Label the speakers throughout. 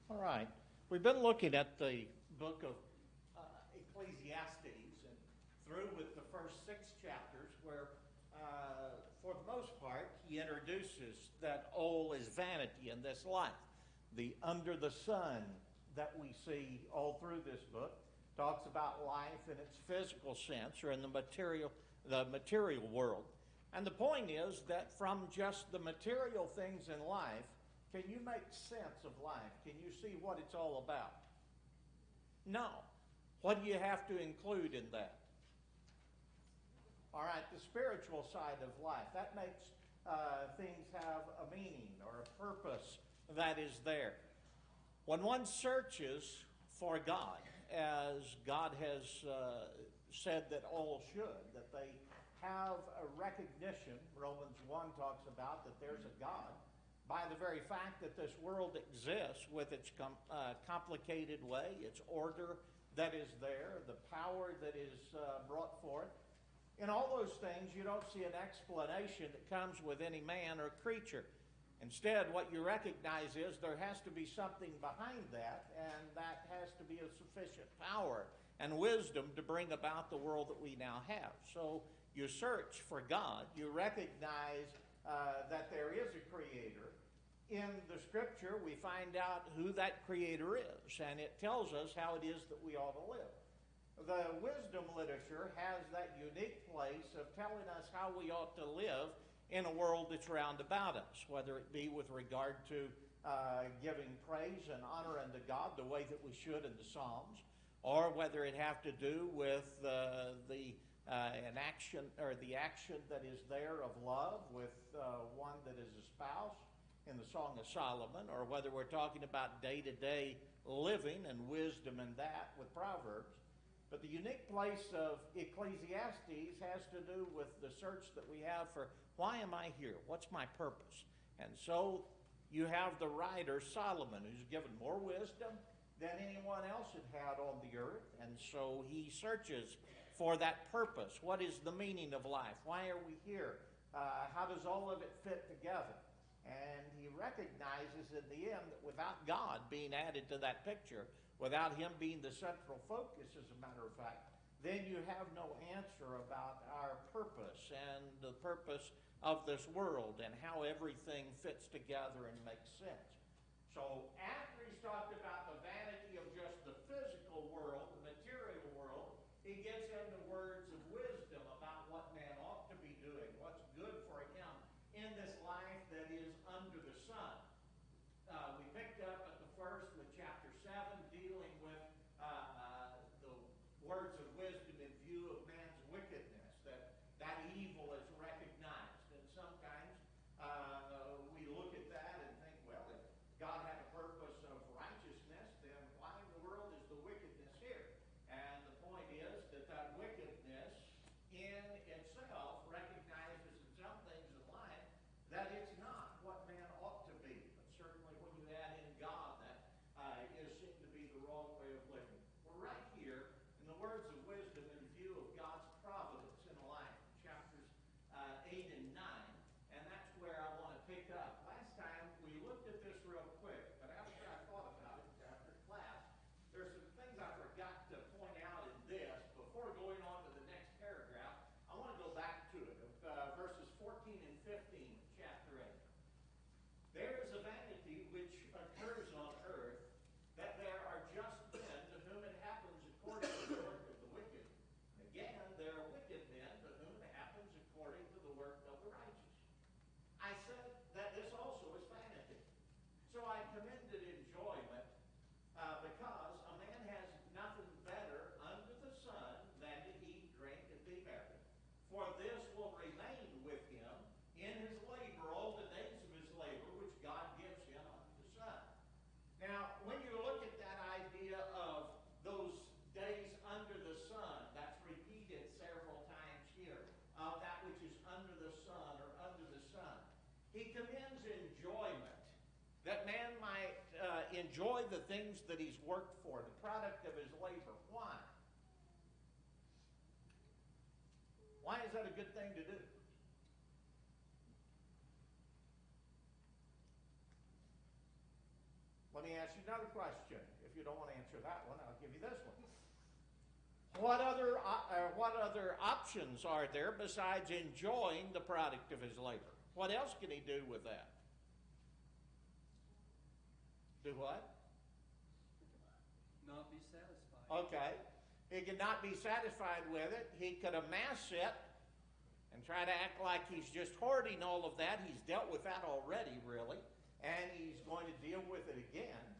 Speaker 1: All right. We've been looking at the book of Ecclesiastes and through with the first 6 chapters where, for the most part, he introduces that all is vanity in this life. The under the sun that we see all through this book talks about life in its physical sense or in the material world. And the point is that from just the material things in life, can you make sense of life? Can you see what it's all about? No. What do you have to include in that? All right, the spiritual side of life. That makes things have a meaning or a purpose that is there. When one searches for God, as God has said that all should, that they have a recognition, Romans 1 talks about that there's a God, by the very fact that this world exists with its complicated way, its order that is there, the power that is brought forth. In all those things, you don't see an explanation that comes with any man or creature. Instead, what you recognize is there has to be something behind that, and that has to be a sufficient power and wisdom to bring about the world that we now have. So you search for God, you recognize that there is a creator. In the scripture, we find out who that creator is, and it tells us how it is that we ought to live. The wisdom literature has that unique place of telling us how we ought to live in a world that's round about us, whether it be with regard to giving praise and honor unto God the way that we should in the Psalms, or whether it have to do with an action or the action that is there of love with one that is a spouse in the Song of Solomon, or whether we're talking about day-to-day living and wisdom in that with Proverbs. But the unique place of Ecclesiastes has to do with the search that we have for, why am I here? What's my purpose? And so you have the writer Solomon, who's given more wisdom than anyone else had had on the earth. And so he searches for that purpose. What is the meaning of life? Why are we here? How does all of it fit together? And he recognizes in the end that without God being added to that picture, without him being the central focus, as a matter of fact, then you have no answer about our purpose and the purpose of this world and how everything fits together and makes sense. So after he's talked about the vanity of just the physical world, the material world, he gets into words of wisdom about what man ought to be doing, what's good for him in this life that is under the sun. We picked up at the first with chapter 7, dealing with the words of wisdom in view of man's wickedness, that evil is recognized. And sometimes we look at that and think, well, if God had a purpose of righteousness, then why in the world is the wickedness here? And the point is that wickedness in itself recognizes in some things in life that it's not what man ought to be. But certainly when you add in God, that is seen to be the wrong way of living. We're right here in the words of wisdom in view of God's providence in life, chapters 8 and 9. And that's where I want to pick up. Last time we looked at this real quick, but after I thought about it after class, there's some things I forgot to point out in this. Before going on to the next paragraph, I want to go back to it, verses 14 and 15 of chapter 8. There is a vanity which occurs on earth, that there are just men to whom it happens according to the work of the wicked. Again, there are wicked men to whom it happens according to the work of the righteous. I said that this also is vanity. So I commended enjoyment because a man has nothing better under the sun than to eat, drink, and be merry. For this will remain with him in his labor all the days of his labor, which God gives him under the sun. Now, when you look at that idea of those days under the sun, that's repeated several times here, of that which is under the sun or under the sun, he commends enjoyment, that man might enjoy the things that he's worked for, the product of his labor. Why? Why is that a good thing to do? Let me ask you another question. If you don't want to answer that one, I'll give you this one. What other options are there besides enjoying the product of his labor? What else can he do with that? Do what?
Speaker 2: Not be satisfied.
Speaker 1: Okay. He could not be satisfied with it. He could amass it and try to act like he's just hoarding all of that. He's dealt with that already, really, and he's going to deal with it again.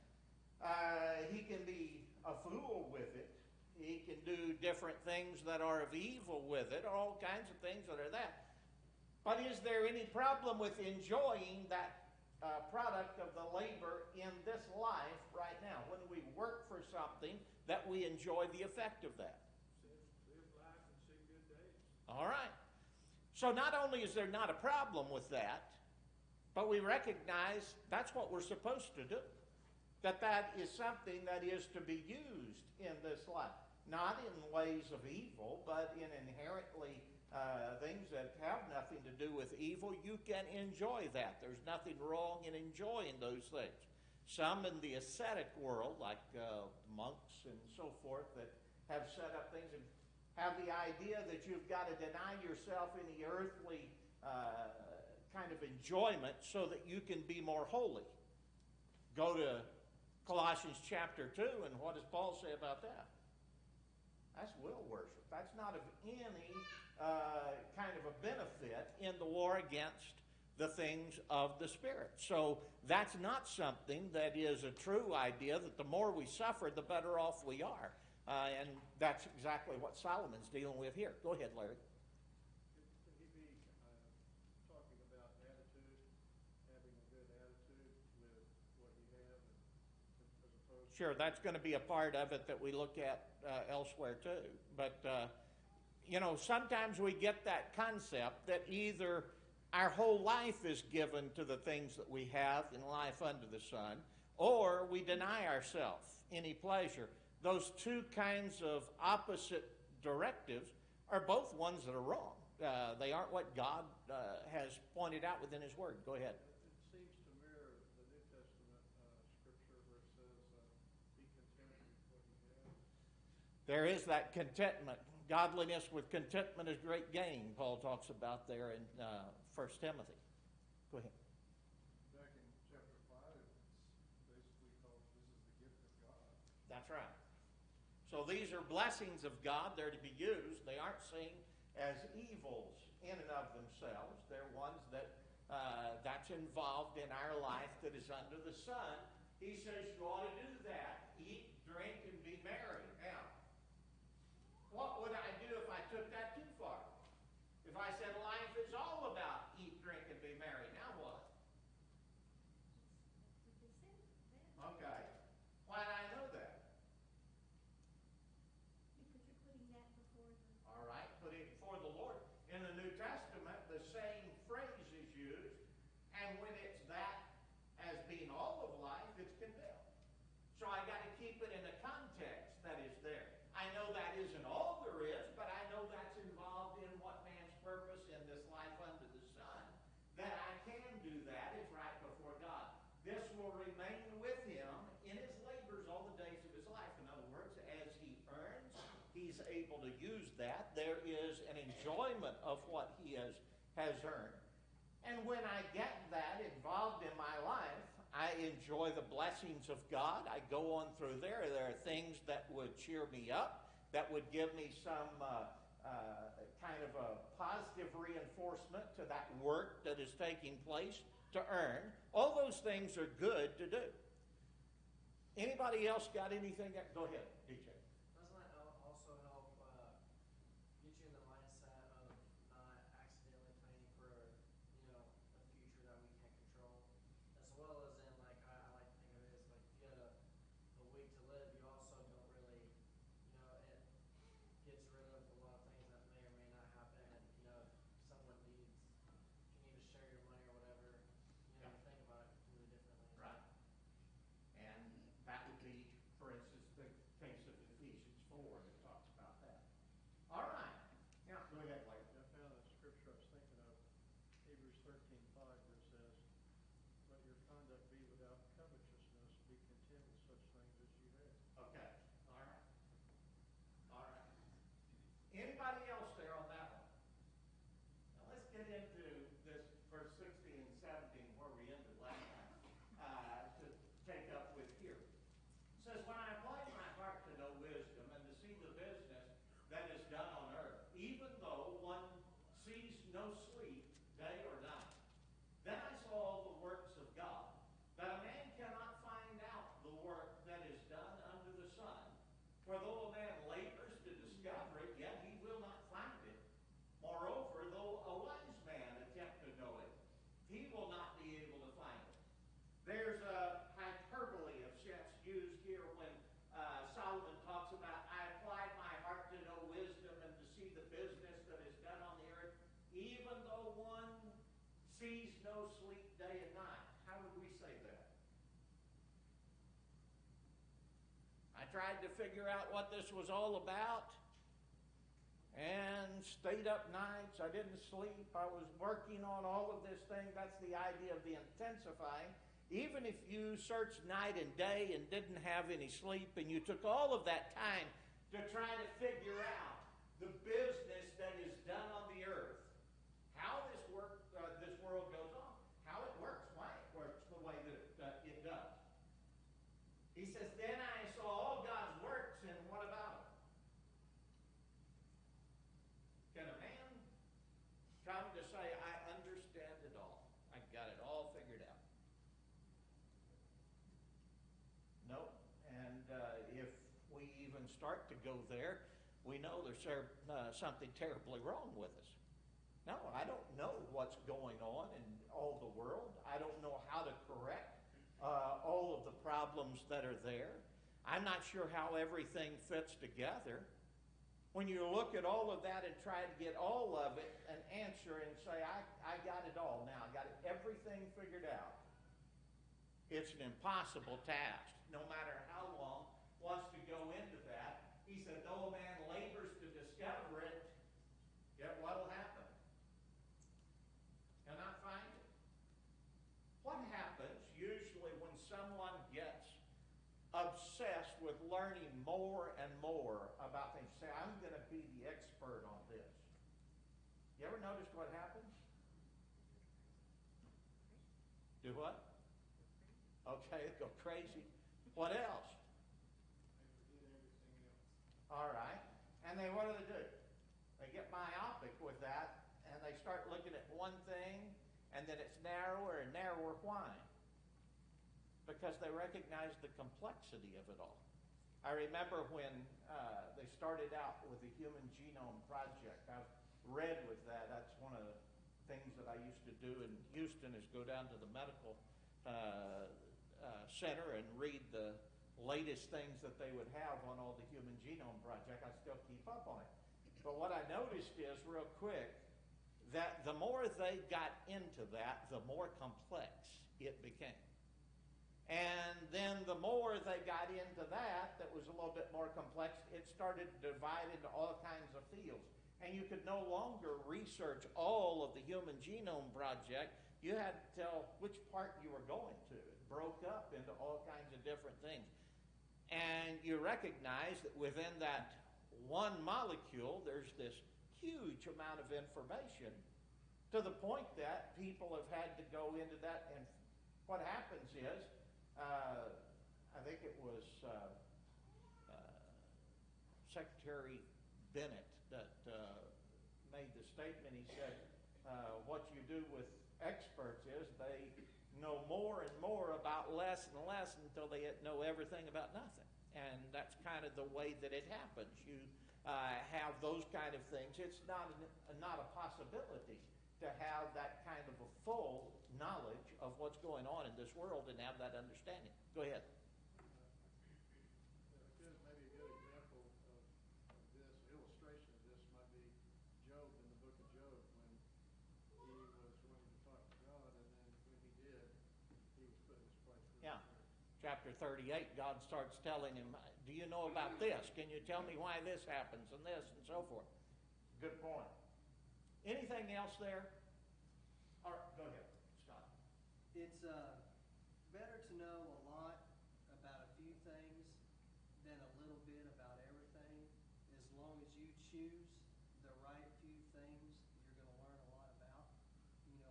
Speaker 1: He can be a fool with it. He can do different things that are of evil with it, all kinds of things that are that. But is there any problem with enjoying that product of the labor in this life right now? When we work for something, that we enjoy the effect of that.
Speaker 3: Live life and see good days.
Speaker 1: All right. So not only is there not a problem with that, but we recognize that's what we're supposed to do. That is something that is to be used in this life. Not in ways of evil, but in inherently things that have nothing to do with evil. You can enjoy that. There's nothing wrong in enjoying those things. Some in the ascetic world, like monks and so forth, that have set up things and have the idea that you've got to deny yourself any earthly kind of enjoyment so that you can be more holy. Go to Colossians chapter 2, and what does Paul say about that? That's will worship. That's not of any kind of a benefit in the war against the things of the Spirit. So that's not something that is a true idea, that the more we suffer, the better off we are. And that's exactly what Solomon's dealing with here. Go ahead, Larry.
Speaker 3: Could he be talking about attitude, having a good attitude with what you have, as opposed to...
Speaker 1: Sure, that's going to be a part of it that we look at elsewhere too. But, sometimes we get that concept that either our whole life is given to the things that we have in life under the sun, or we deny ourselves any pleasure. Those two kinds of opposite directives are both ones that are wrong. They aren't what God has pointed out within His Word. Go ahead.
Speaker 3: It seems to mirror the New Testament scripture where it says, be content with what you have.
Speaker 1: There is that contentment. Godliness with contentment is great gain, Paul talks about there in 1 Timothy. Go ahead.
Speaker 3: Back in chapter 5, it's basically called, this is the gift of God.
Speaker 1: That's right. So these are blessings of God. They're to be used. They aren't seen as evils in and of themselves. They're ones that that's involved in our life that is under the sun. He says you ought to do that. Eat, drink, and be merry. Now, what would I do if I took that too far? If I said life is all about eat, drink, and be merry, now what? Okay. Why do I know that?
Speaker 4: Because you're putting that before the...
Speaker 1: All right, put it before the Lord. In the New Testament, the same phrase is used, and when it's that as being all of life, it's condemned. So I got to keep it in a context that is there. I know that isn't all there is, but I know that's involved in what man's purpose in this life under the sun. That I can do that is right before God. This will remain with him in his labors all the days of his life. In other words, as he earns, he's able to use that. There is an enjoyment of what he has earned. And when I get that involved in my life, I enjoy the blessings of God. I go on through there. There are things that would cheer me up, that would give me some kind of a positive reinforcement to that work that is taking place to earn. All those things are good to do. Anybody else got anything? Go ahead, DJ.
Speaker 2: Doesn't that also help get you in the mindset of not accidentally planning for a future that we can't control, as well as in like I like to think of it as like if you had a week to live, you also don't really it gets rid of a lot of things that may or may not happen. And if someone needs, if you need to share your money or whatever, you think about it completely differently.
Speaker 1: Right. And that would be, for instance, the case of For though a man labors to discover it, yet he will not find it. Moreover, though a wise man attempt to know it, he will not be able to find it. There's a hyperbole of sense used here when Solomon talks about, I applied my heart to know wisdom and to see the business that is done on the earth, even though one sees no sleep day and night. How would we say that? I tried to figure out what this was all about and stayed up nights. I didn't sleep. I was working on all of this thing. That's the idea of the intensifying. Even if you searched night and day and didn't have any sleep, and you took all of that time to try to figure out the business that is done on the earth, how this world goes on, how it works, why it works the way that it does. He says, then I saw all God's works, and what about them? Can a man come to say, I understand it all? I got it all figured out? No. And if we even start to go there, we know there's something terribly wrong with us. No, I don't know what's going on in all the world. I don't know how to correct all of the problems that are there. I'm not sure how everything fits together. When you look at all of that and try to get all of it and answer and say, I got it all now, I got everything figured out, it's an impossible task, no matter how long wants to go into that. He said, though a man labors to discover it, yet what will happen? He'll not find it. What happens usually when someone gets obsessed with learning more and more about things? Say, I'm going to be the expert on this. You ever noticed what happens? Do what? Okay, go crazy. What else? All right. And then what do? They get myopic with that, and they start looking at one thing, and then it's narrower and narrower. Why? Because they recognize the complexity of it all. I remember when they started out with the Human Genome Project. I've read with that. That's one of the things that I used to do in Houston, is go down to the medical center and read the latest things that they would have on all the Human Genome Project. I still keep up on it. But what I noticed is, real quick, that the more they got into that, the more complex it became. And then the more they got into that was a little bit more complex, it started to divide into all kinds of fields. And you could no longer research all of the Human Genome Project. You had to tell which part you were going to. It broke up into all kinds of different things. And you recognize that within that one molecule, there's this huge amount of information, to the point that people have had to go into that. And what happens is, I think it was Secretary Bennett that made the statement. He said, what you do with experts is they know more and more about less and less until they know everything about nothing. And that's kind of the way that it happens. You have those kind of things. It's not a possibility to have that kind of a full knowledge of what's going on in this world and have that understanding. Go ahead.
Speaker 3: Maybe a good example of this, illustration of this might be Job in the book of Job, when he was wanting to talk to God, and then when he did, he was put in his place.
Speaker 1: Yeah. Chapter 38, God starts telling him, do you know about this? Can you tell me why this happens and this and so forth? Good point. Anything else there? All right, go ahead, Scott.
Speaker 2: It's better to know a lot about a few things than a little bit about everything. As long as you choose the right few things, you're going to learn a lot about,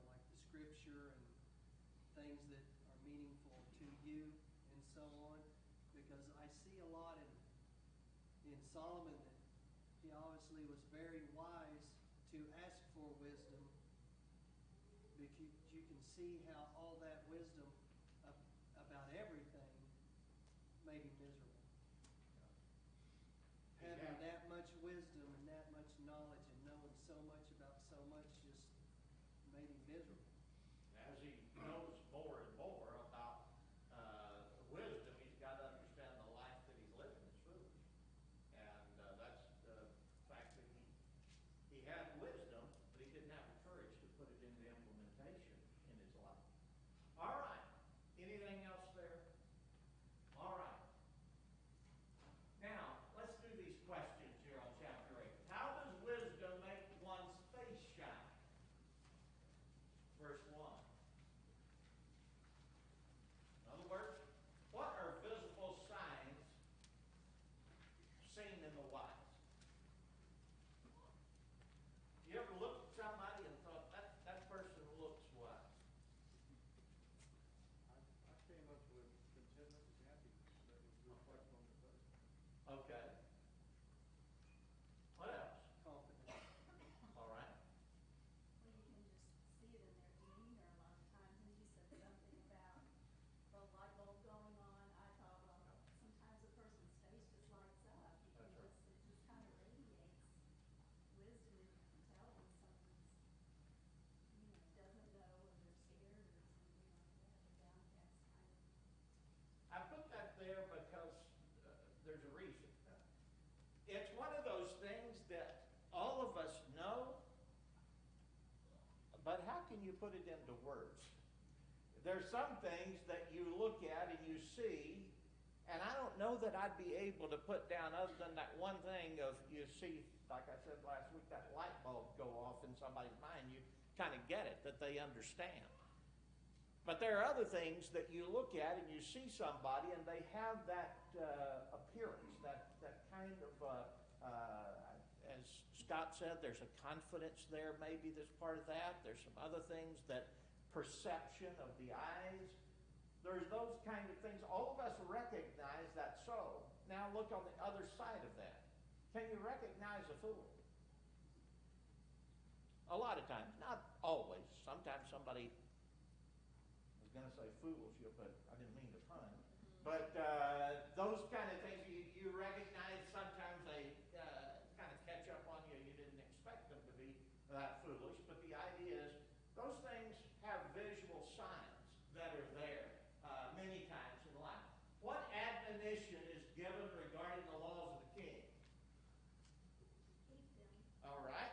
Speaker 2: like the scripture and things that are meaningful to you and so on. Because I see a lot in Solomon that he obviously was very wise to ask for wisdom, because you can see how all that wisdom about everything made him miserable. so much about so much just made him miserable.
Speaker 1: As he knows more and more about wisdom, he's got to understand the life that he's living is foolish. And that's the fact that he had wisdom, but he didn't have the courage to put it into implementation in his life. All right. Anything else there? All right. Now, let's do these questions here on chapter 8. How does wisdom make one's face shine? Verse 1. In other words, what are visible signs seen in the wise? You ever looked at somebody and thought, that person looks wise?
Speaker 3: I came up with contentment and happiness that would reflect on the person.
Speaker 1: Okay. What else?
Speaker 2: Confident.
Speaker 1: All right.
Speaker 4: Well, you can just see it in their demeanor a lot of times, and you said something about the light bulb going on. I thought, well, sometimes a person's face just lights up. You can
Speaker 1: That's right.
Speaker 4: just, it just kind of radiates wisdom, and you can tell when someone's, doesn't know or they're scared or something like that, or downcast kind of.
Speaker 1: I put that there because there's a reason. It's one of those things that all of us know, but how can you put it into words? There's some things that you look at and you see, and I don't know that I'd be able to put down other than that one thing of you see, like I said last week, that light bulb go off in somebody's mind. You kind of get it, that they understand. But there are other things that you look at and you see somebody and they have that appearance, that kind of, as Scott said, there's a confidence there maybe that's part of that. There's some other things, that perception of the eyes. There's those kind of things. All of us recognize that so. Now look on the other side of that. Can you recognize a fool? A lot of times, not always. Sometimes somebody, I was going to say fools you, but I didn't mean to pun. But those kind of things, you recognize sometimes they kind of catch up on you. You didn't expect them to be that foolish. But the idea is those things have visual signs that are there many times in life. What admonition is given regarding the laws of the king?
Speaker 4: Keep them.
Speaker 1: All right.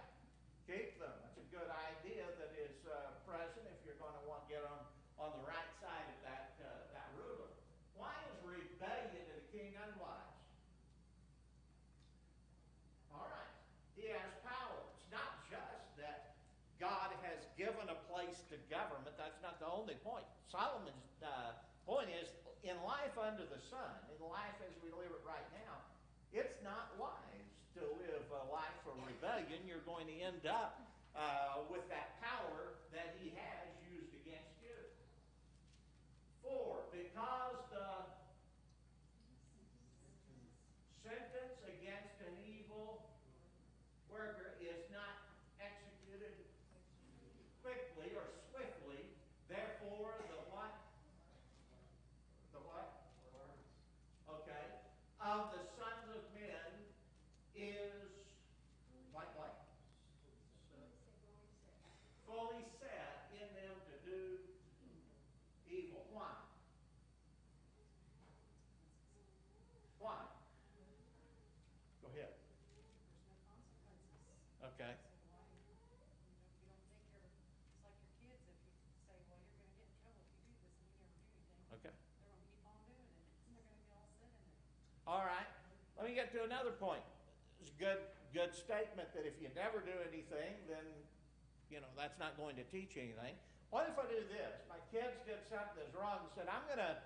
Speaker 1: Keep them. That's a good idea that is present if you're going to want to get on the right side of that ruler. Why is rebellion to the king unwise? All right. He has power. It's not just that God has given a place to government. That's not the only point. Solomon's point is, in life under the sun, in life as we live it right now, it's not wise to live a life of rebellion. You're going to end up with that power that he has used against you. 4, because the sentence against an evil worker is not executed quickly or swiftly, therefore the what? The what? Okay. Of the sons of men is like what? Fully set in them to do evil. Why? Why? Go ahead.
Speaker 5: There's no consequences.
Speaker 1: Okay.
Speaker 5: So why, you don't think you're, it's like your kids, if you say, well, you're gonna get in trouble if you do this and you never do anything.
Speaker 1: Okay.
Speaker 5: They're gonna keep on doing it, and they're gonna get all set in it.
Speaker 1: All right. Let me get to another point. It's a good statement that if you never do anything, then, that's not going to teach you anything. What if I do this? My kids did something that's wrong and said, I'm going to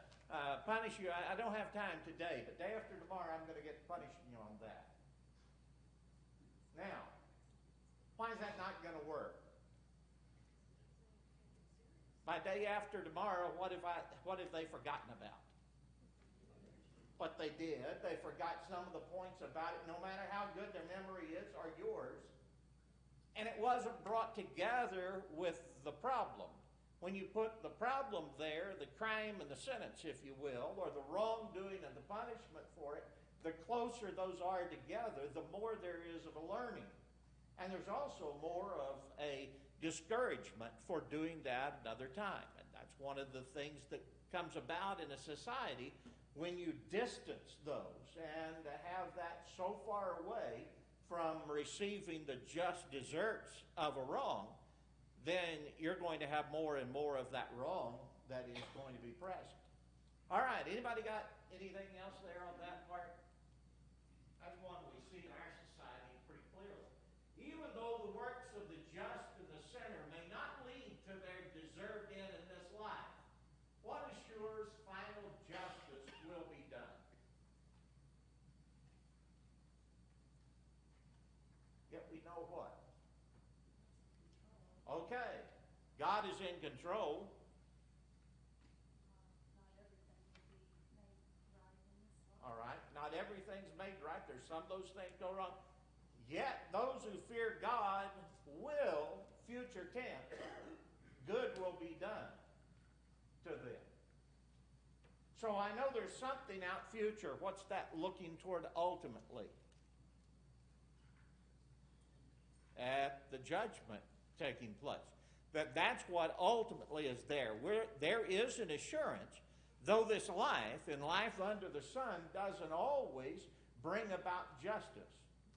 Speaker 1: punish you. I don't have time today, but day after tomorrow I'm going to get punishing you on that. Now, why is that not going to work? By day after tomorrow, what have they forgotten about? What they did. They forgot some of the points about it, no matter how good their memory is or yours. And it wasn't brought together with the problem. When you put the problem there, the crime and the sentence, if you will, or the wrongdoing and the punishment for it, the closer those are together, the more there is of a learning. And there's also more of a discouragement for doing that another time. And that's one of the things that comes about in a society when you distance those and have that so far away from receiving the just deserts of a wrong, then you're going to have more and more of that wrong that is going to be present. All right, anybody got anything else there on that part? That's one we see in our society pretty clearly. Even though the works of the just and the sinner may not lead to their deserved end in this life, what assures final justice will be done? Yet we know what? Okay, God is in control. All right, not everything's made right. There's some of those things go wrong. Yet those who fear God will, future tense, good will be done to them. So I know there's something out future. What's that looking toward ultimately? At the judgment taking place. That's what ultimately is there. There is an assurance, though this life, and life under the sun, doesn't always bring about justice.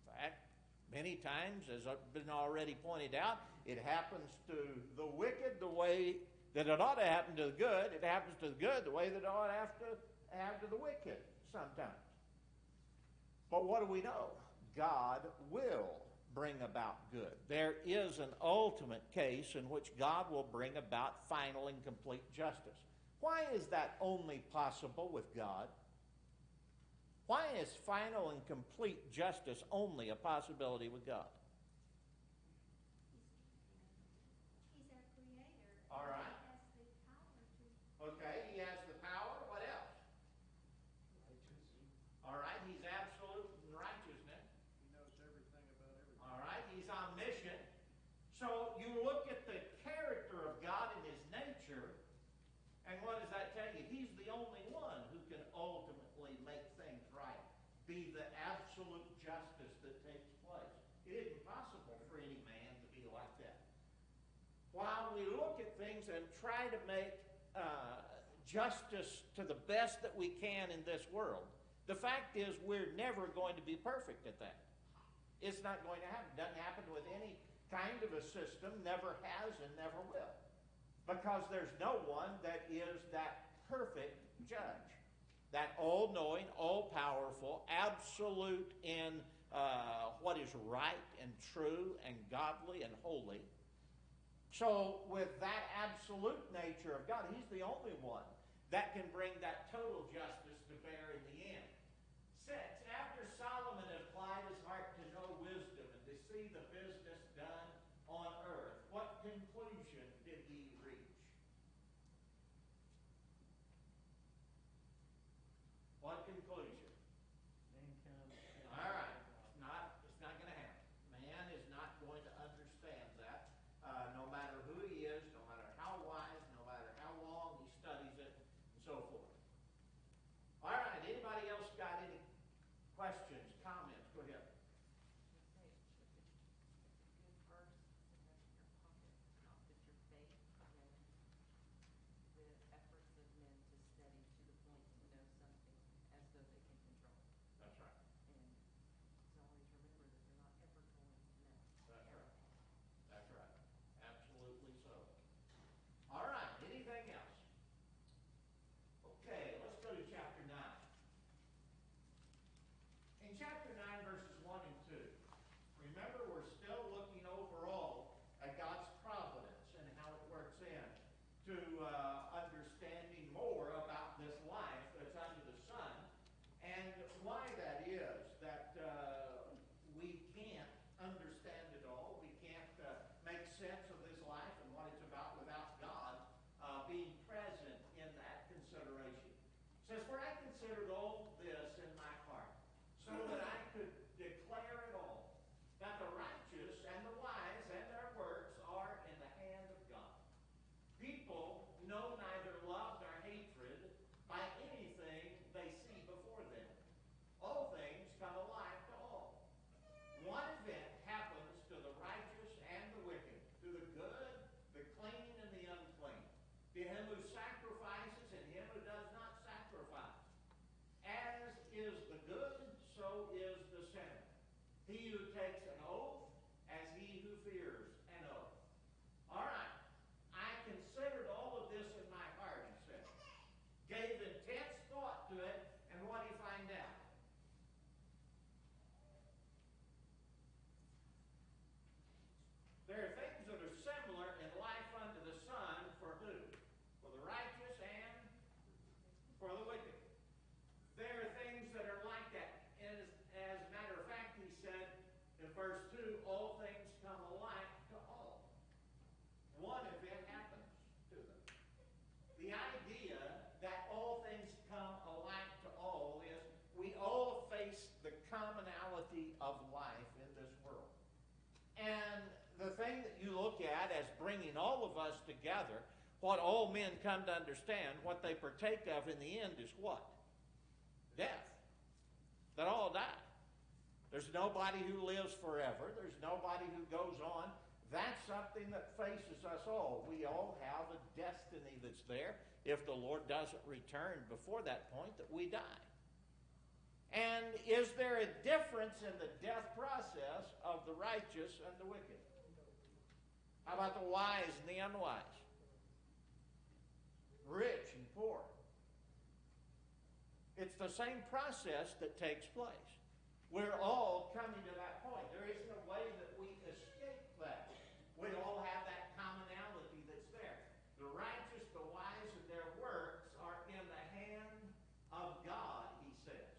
Speaker 1: In fact, many times, as has been already pointed out, it happens to the wicked the way that it ought to happen to the good. It happens to the good the way that it ought to have to the wicked sometimes. But what do we know? God will bring about good. There is an ultimate case in which God will bring about final and complete justice. Why is that only possible with God? Why is final and complete justice only a possibility with God?
Speaker 4: He's our creator.
Speaker 1: All right.
Speaker 4: He has the power to.
Speaker 1: Okay, he has the power. What else? All right, he's absolute in righteousness.
Speaker 3: He knows everything about everything.
Speaker 1: All right, he's omniscient. So you look at the character of God and his nature, and what does that tell you? He's the only one who can ultimately make things right, be the absolute justice that takes place. It isn't possible for any man to be like that. While we look at things and try to make justice to the best that we can in this world, the fact is we're never going to be perfect at that. It's not going to happen. It doesn't happen with any kind of a system, never has and never will. Because there's no one that is that perfect judge. That all-knowing, all-powerful, absolute in what is right and true and godly and holy. So with that absolute nature of God, he's the only one that can bring that total justice to bear in the end. 6, after Solomon had applied his heart to know wisdom and to see the business done on earth, what conclusion did he reach? What conclusion?
Speaker 2: Mankind.
Speaker 1: All right. It's not going to happen. Man is not going to understand that. No matter who he is, no matter how wise, no matter how long he studies it, and so forth. All right. He who takes an oath as he who fears an oath. All right. I considered all of this in my heart, he said. Gave intense thought to it, and what did he find out? There are things that are similar in life under the sun for who? For the righteous and for the wicked. There are things that are like that. As a matter of fact, he said in verse 2, all things come alike to all. One event happens to them. The idea that all things come alike to all is we all face the commonality of life in this world. And the thing that you look at as bringing all of us together, what all men come to understand, what they partake of in the end is what? Death. That all die. There's nobody who lives forever. There's nobody who goes on. That's something that faces us all. We all have a destiny that's there. If the Lord doesn't return before that point, that we die. And is there a difference in the death process of the righteous and the wicked? How about the wise and the unwise? Rich and poor. It's the same process that takes place. We're all coming to that point. There isn't a way that we escape that. We all have that commonality that's there. The righteous, the wise, and their works are in the hand of God, he says.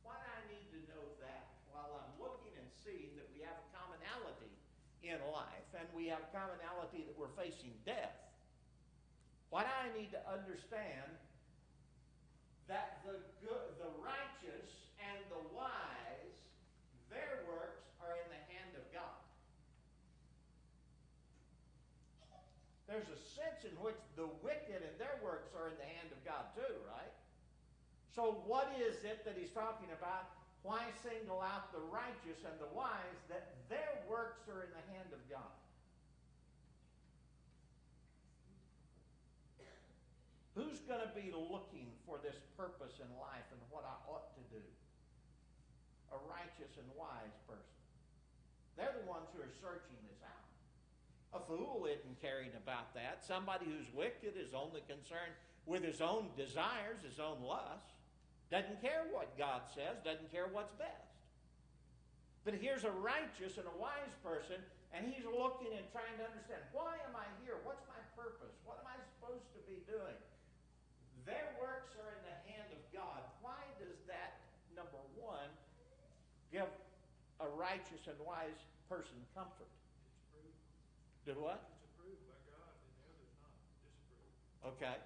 Speaker 1: Why do I need to know that? While I'm looking and seeing that we have a commonality in life, and we have commonality that we're facing death. Why do I need to understand that the righteous and the wise, their works are in the hand of God? There's a sense in which the wicked and their works are in the hand of God too, right? So what is it that he's talking about? Why single out the righteous and the wise, that their works are in the hand of God? Who's going to be looking for this purpose in life and what I ought to do? A righteous and wise person. They're the ones who are searching this out. A fool isn't caring about that. Somebody who's wicked is only concerned with his own desires, his own lusts. Doesn't care what God says, doesn't care what's best. But here's a righteous and a wise person, and he's looking and trying to understand, why am I here? What's my purpose? What am I supposed to be doing? Their works are in the hand of God. Why does that, number one, give a righteous and wise person comfort?
Speaker 3: It's approved.
Speaker 1: Do what?
Speaker 3: It's approved by God, and the other's not disapproved.
Speaker 1: Okay.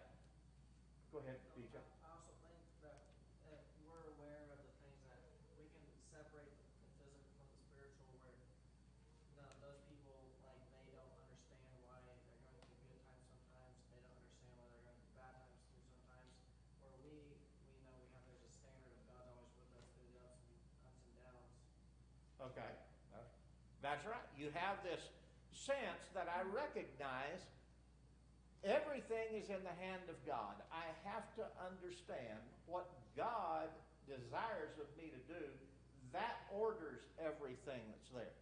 Speaker 1: Go ahead, BJ.
Speaker 2: I also think that we're aware of the things that we can separate the physical from the spiritual, where those people, like, they don't understand why they're going through good times sometimes. They don't understand why they're going through bad times too sometimes. Where we know there's a standard of God always with us through the ups and downs.
Speaker 1: Okay. That's right. You have this sense that I recognize everything is in the hand of God. I have to understand what God desires of me to do. That orders everything that's there.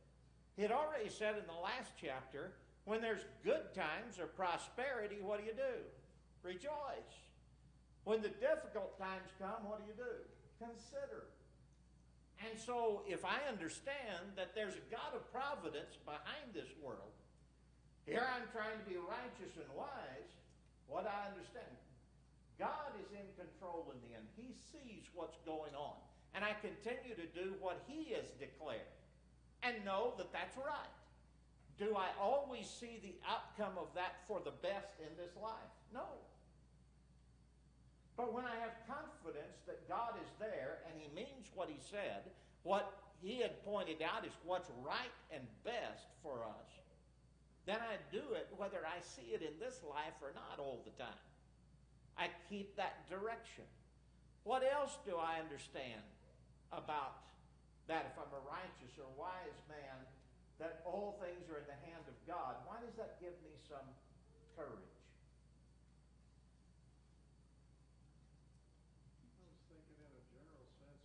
Speaker 1: He had already said in the last chapter, when there's good times or prosperity, what do? Rejoice. When the difficult times come, what do? Consider. And so if I understand that there's a God of providence behind this world, here I'm trying to be righteous and wise, what I understand, God is in control in the end. He sees what's going on. And I continue to do what he has declared and know that that's right. Do I always see the outcome of that for the best in this life? No. But when I have confidence that God is there and he means what he said, what he had pointed out is what's right and best for us, then I do it whether I see it in this life or not all the time. I keep that direction. What else do I understand about that if I'm a righteous or wise man, that all things are in the hand of God? Why does that give me some courage?
Speaker 3: I was thinking in a general sense,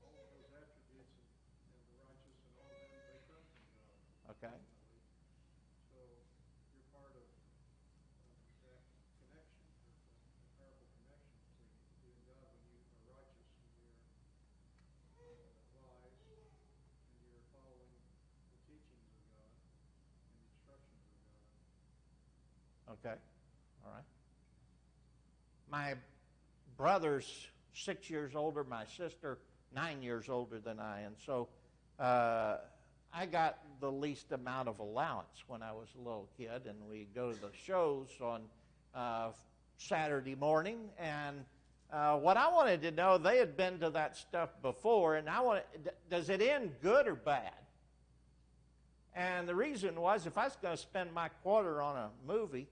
Speaker 3: all of those attributes and the
Speaker 1: Okay.
Speaker 3: ultimately. So you're part of that connection. There's a powerful connection between you and God when you are righteous, when you're wise, and you're following the teachings of God and the instructions of God.
Speaker 1: Okay. All right. My brother's 6 years older, my sister 9 years older than I, and so I got the least amount of allowance when I was a little kid, and we go to the shows on Saturday morning, and what I wanted to know, they had been to that stuff before, and I wanted, does it end good or bad? And the reason was, if I was going to spend my quarter on a movie,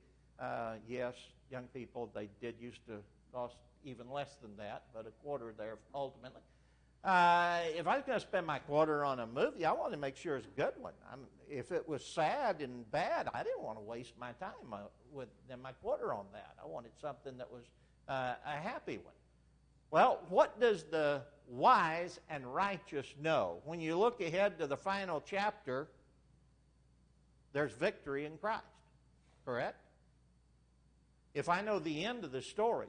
Speaker 1: yes, young people, they did used to cost even less than that, but a quarter there ultimately. If I was going to spend my quarter on a movie, I wanted to make sure it's a good one. If it was sad and bad, I didn't want to waste my time with my quarter on that. I wanted something that was a happy one. Well, what does the wise and righteous know? When you look ahead to the final chapter, there's victory in Christ, correct? If I know the end of the story,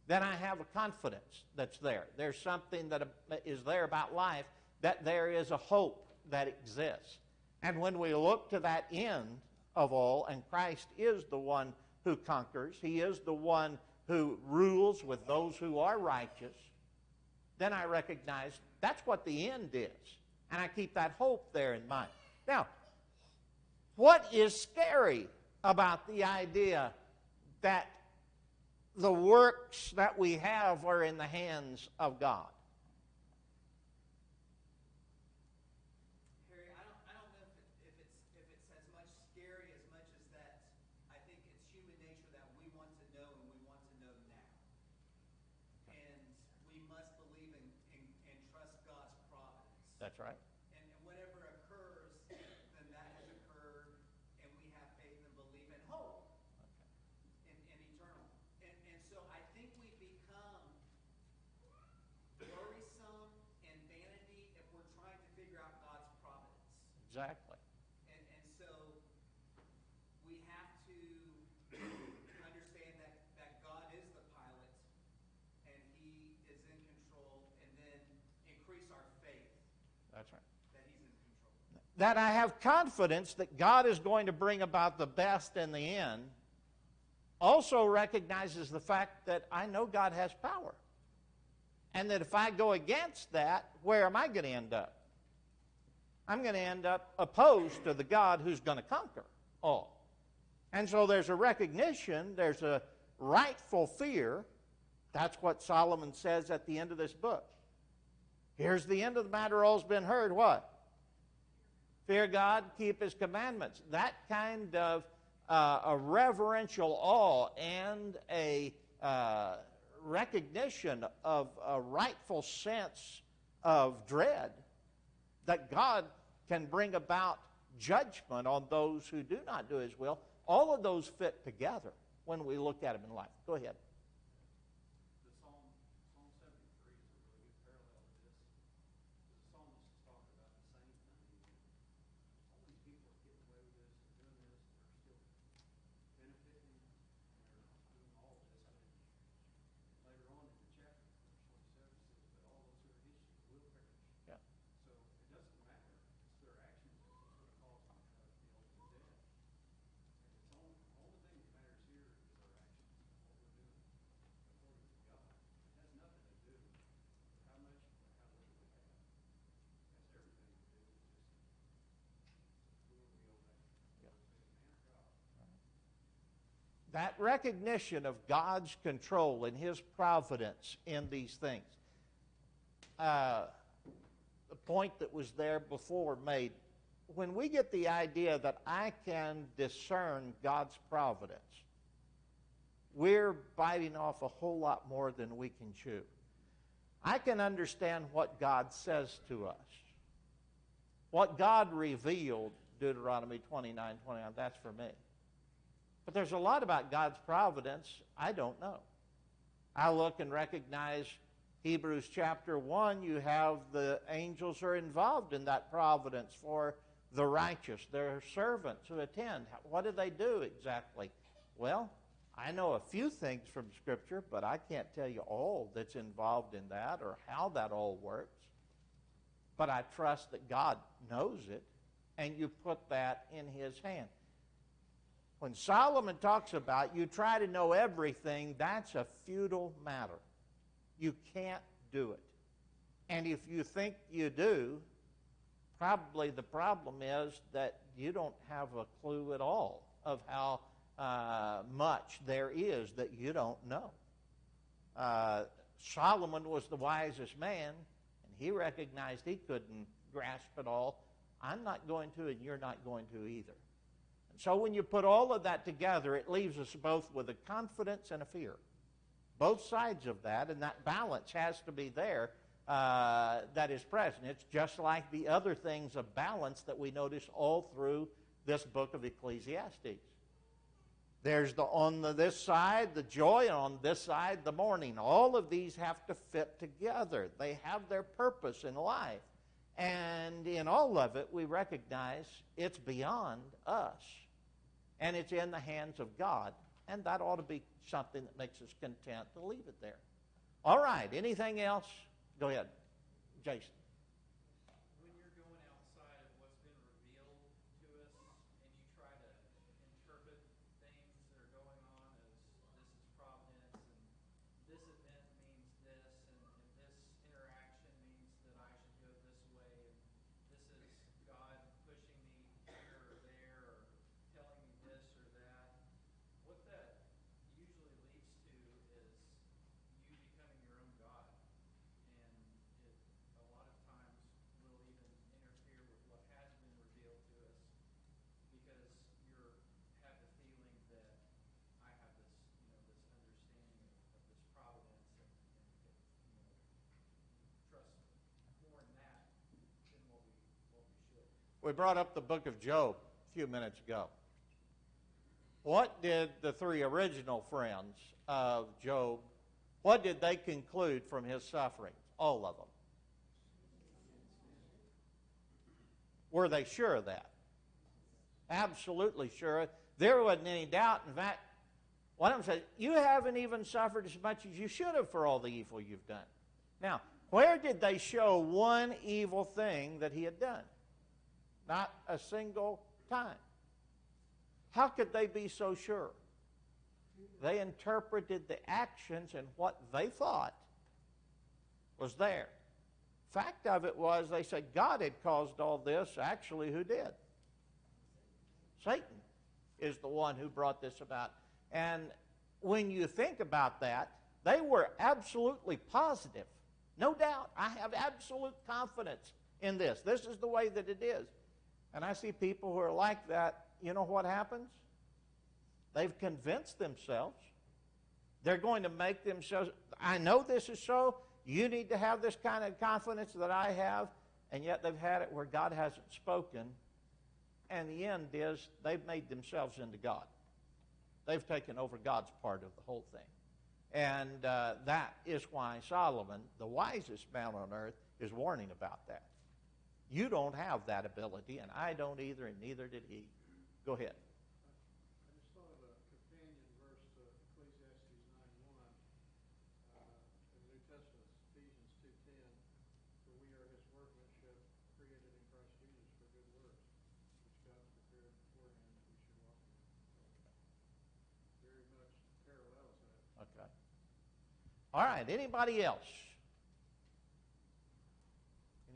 Speaker 1: then I have a confidence that's there. There's something that is there about life, that there is a hope that exists. And when we look to that end of all, and Christ is the one who conquers, he is the one who rules with those who are righteous, then I recognize that's what the end is. And I keep that hope there in mind. Now, what is scary about the idea that the works that we have are in the hands of God?
Speaker 2: Harry, I don't know if it's as much scary as much as that. I think it's human nature that we want to know and we want to know now. And we must believe and trust God's providence.
Speaker 1: That's right.
Speaker 2: And whatever occurs, then that has occurred, and we have faith and belief and hope in eternal. And so I think we become worrisome and vanity if we're trying to figure out God's providence.
Speaker 1: Exactly.
Speaker 2: And so we have to understand that God is the pilot and he is in control, and then increase our faith
Speaker 1: That's right.
Speaker 2: that he's in control.
Speaker 1: That I have confidence that God is going to bring about the best in the end also recognizes the fact that I know God has power. And that if I go against that, where am I going to end up? I'm going to end up opposed to the God who's going to conquer all. And so there's a recognition, there's a rightful fear. That's what Solomon says at the end of this book. Here's the end of the matter, all's been heard. What? Fear God, keep his commandments. That kind of a reverential awe and a recognition of a rightful sense of dread that God can bring about judgment on those who do not do his will. All of those fit together when we look at them in life. Go ahead.
Speaker 3: The Psalm 73 is a really good parallel to this. The psalmist is talking about the same thing. All these people are getting away with this, they're doing this, they're still benefiting, and they're doing all of this. And later on in the chapter, verse 27 says, but all those who are against you will perish.
Speaker 1: Yeah.
Speaker 3: So it doesn't matter. It's their actions that's going to cause them to the ultimate death. And it's only thing that matters here is our actions, what we're doing according to God. It has nothing to do with how much or how little we have. It has everything to do with just who are we obey?
Speaker 1: Yeah.
Speaker 3: Man or God?
Speaker 1: That recognition of God's control and his providence in these things. The point that was there before made, when we get the idea that I can discern God's providence, we're biting off a whole lot more than we can chew. I can understand what God says to us. What God revealed, Deuteronomy 29:29, that's for me. But there's a lot about God's providence I don't know. I look and recognize Hebrews chapter 1, you have the angels are involved in that providence for the righteous, their servants who attend. What do they do exactly? Well, I know a few things from Scripture, but I can't tell you all that's involved in that or how that all works. But I trust that God knows it, and you put that in His hand. When Solomon talks about you try to know everything, that's a futile matter. You can't do it. And if you think you do, probably the problem is that you don't have a clue at all of how much there is that you don't know. Solomon was the wisest man, and he recognized he couldn't grasp it all. I'm not going to, and you're not going to either. And so when you put all of that together, it leaves us both with a confidence and a fear. Both sides of that, and that balance has to be there. That is present. It's just like the other things of balance that we notice all through this book of Ecclesiastes. There's on this side the joy, and on this side the mourning. All of these have to fit together. They have their purpose in life. And in all of it, we recognize it's beyond us. And it's in the hands of God. And that ought to be something that makes us content to leave it there. All right, anything else? Go ahead, Jason.
Speaker 6: When you're going outside of what's been revealed to us and you try to interpret things that are going on as this is providence and this event means this and this interaction means that I should go this way and this is God pushing me here or there or telling me this or that, what that usually leads to is you becoming your own God. And it a lot of times will even interfere with what has been revealed to us because you have the feeling that I have this, this understanding of this providence and trust more in that than what we should.
Speaker 1: We brought up the book of Job a few minutes ago. What did the three original friends of Job, what did they conclude from his sufferings? All of them. Were they sure of that? Absolutely sure. There wasn't any doubt. In fact, one of them said, you haven't even suffered as much as you should have for all the evil you've done. Now, where did they show one evil thing that he had done? Not a single time. How could they be so sure? They interpreted the actions and what they thought was there. Fact of it was, they said God had caused all this. Actually, who did? Satan is the one who brought this about. And when you think about that, they were absolutely positive. No doubt. I have absolute confidence in this. This is the way that it is. And I see people who are like that. You know what happens? They've convinced themselves. They're going to make themselves, I know this is so. You need to have this kind of confidence that I have. And yet they've had it where God hasn't spoken. And the end is they've made themselves into God. They've taken over God's part of the whole thing. And that is why Solomon, the wisest man on earth, is warning about that. You don't have that ability, and I don't either, and neither did he. Go ahead.
Speaker 3: I just thought of a companion verse to Ecclesiastes 9:1 in the New Testament, Ephesians 2:10, for we are his workmanship, created in Christ Jesus for good works, which God prepared beforehand that we should walk in them. Very much parallels that.
Speaker 1: Okay. All right, anybody else?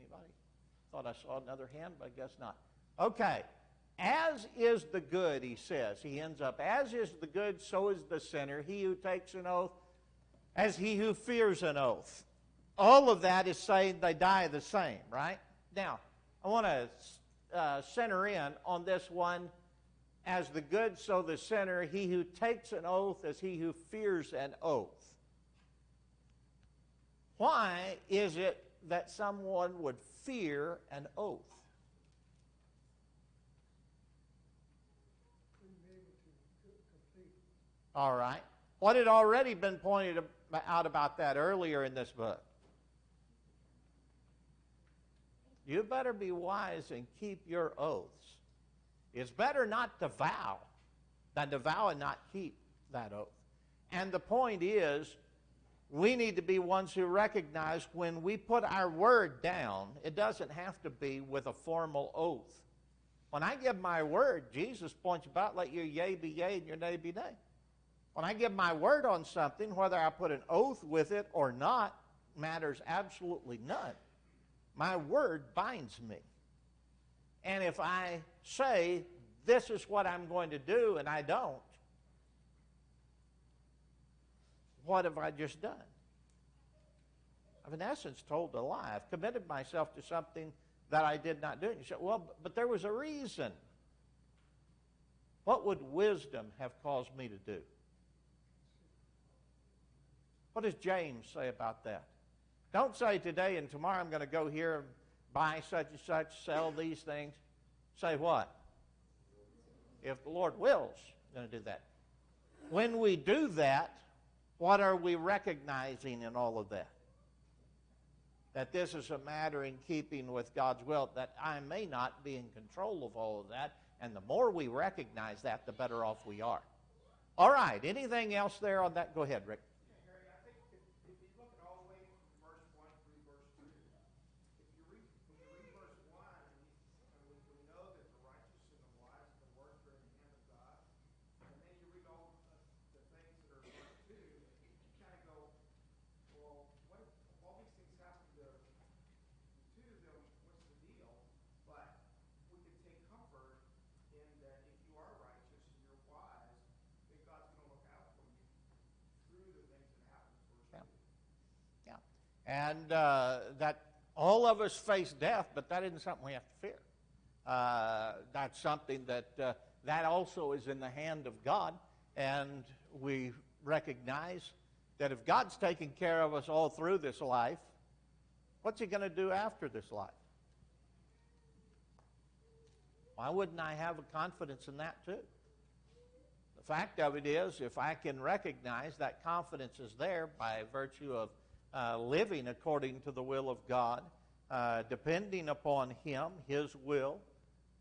Speaker 1: Anybody? Thought I saw another hand, but I guess not. Okay. As is the good, he says. He ends up, as is the good, so is the sinner. He who takes an oath, as he who fears an oath. All of that is saying they die the same, right? Now, I want to center in on this one. As the good, so the sinner. He who takes an oath, as he who fears an oath. Why is it that someone would fear an oath? All right. What had already been pointed out about that earlier in this book? You better be wise and keep your oaths. It's better not to vow than to vow and not keep that oath. And the point is, we need to be ones who recognize when we put our word down, it doesn't have to be with a formal oath. When I give my word, Jesus points about, let your yea be yea and your nay be nay. When I give my word on something, whether I put an oath with it or not, matters absolutely none. My word binds me. And if I say, this is what I'm going to do, and I don't, what have I just done? I've in essence told a lie. I've committed myself to something that I did not do. And you say, well, but there was a reason. What would wisdom have caused me to do? What does James say about that? Don't say today and tomorrow I'm going to go here and buy such and such, sell these things. Say what? If the Lord wills, I'm going to do that. When we do that, what are we recognizing in all of that? That this is a matter in keeping with God's will, that I may not be in control of all of that, and the more we recognize that, the better off we are. All right, anything else there on that? Go ahead, Rick.
Speaker 3: Yeah, Harry, I think if you look at all the way from verse 1 through verse 2, when you read verse 1, and we know that the righteous and the wise and the works are in the hand of God, and then you read all the things that are in verse 2, you kind of go, well, what if all these things happen to 2, then what's the deal? But we can take comfort in that if you are righteous and you're wise, then God's going to look out for you through the things that happen in verse 2.
Speaker 1: Yeah. And that all of us face death, but that isn't something we have to fear. That's something that that also is in the hand of God, and we recognize that if God's taking care of us all through this life, what's He going to do after this life? Why wouldn't I have a confidence in that too? The fact of it is, if I can recognize that confidence is there by virtue of living according to the will of God, depending upon Him, His will,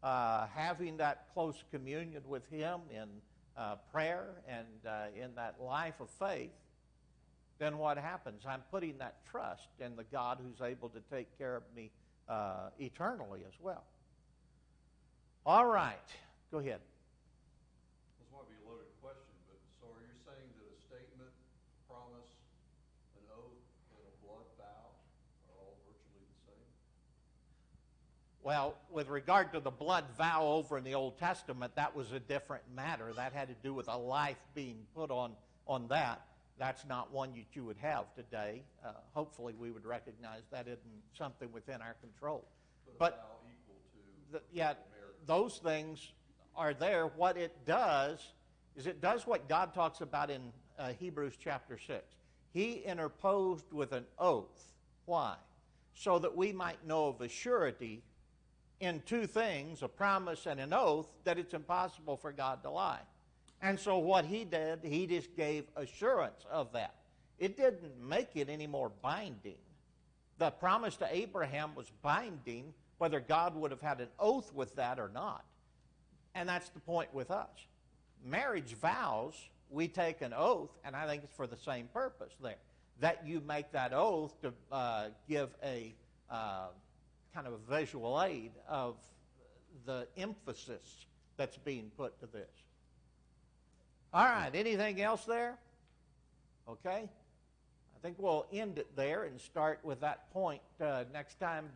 Speaker 1: having that close communion with Him in prayer and in that life of faith, then what happens? I'm putting that trust in the God who's able to take care of me eternally as well. All right. Go ahead.
Speaker 7: This might be a loaded question, but so are you saying that a statement, promise, an oath, and a blood vow are all virtually the same?
Speaker 1: Well, with regard to the blood vow over in the Old Testament, that was a different matter. That had to do with a life being put on that. That's not one that you would have today. Hopefully we would recognize that isn't something within our control.
Speaker 7: But a vow equal to
Speaker 1: yeah,
Speaker 7: marriage.
Speaker 1: those things are there. What it does is it does what God talks about in Hebrews chapter 6. He interposed with an oath. Why? So that we might know of a surety in two things, a promise and an oath, that it's impossible for God to lie. And so what He did, He just gave assurance of that. It didn't make it any more binding. The promise to Abraham was binding, whether God would have had an oath with that or not. And that's the point with us. Marriage vows, we take an oath, and I think it's for the same purpose there. That you make that oath to give a kind of a visual aid of the emphasis that's being put to this. All right, anything else there? Okay. I think we'll end it there and start with that point next time.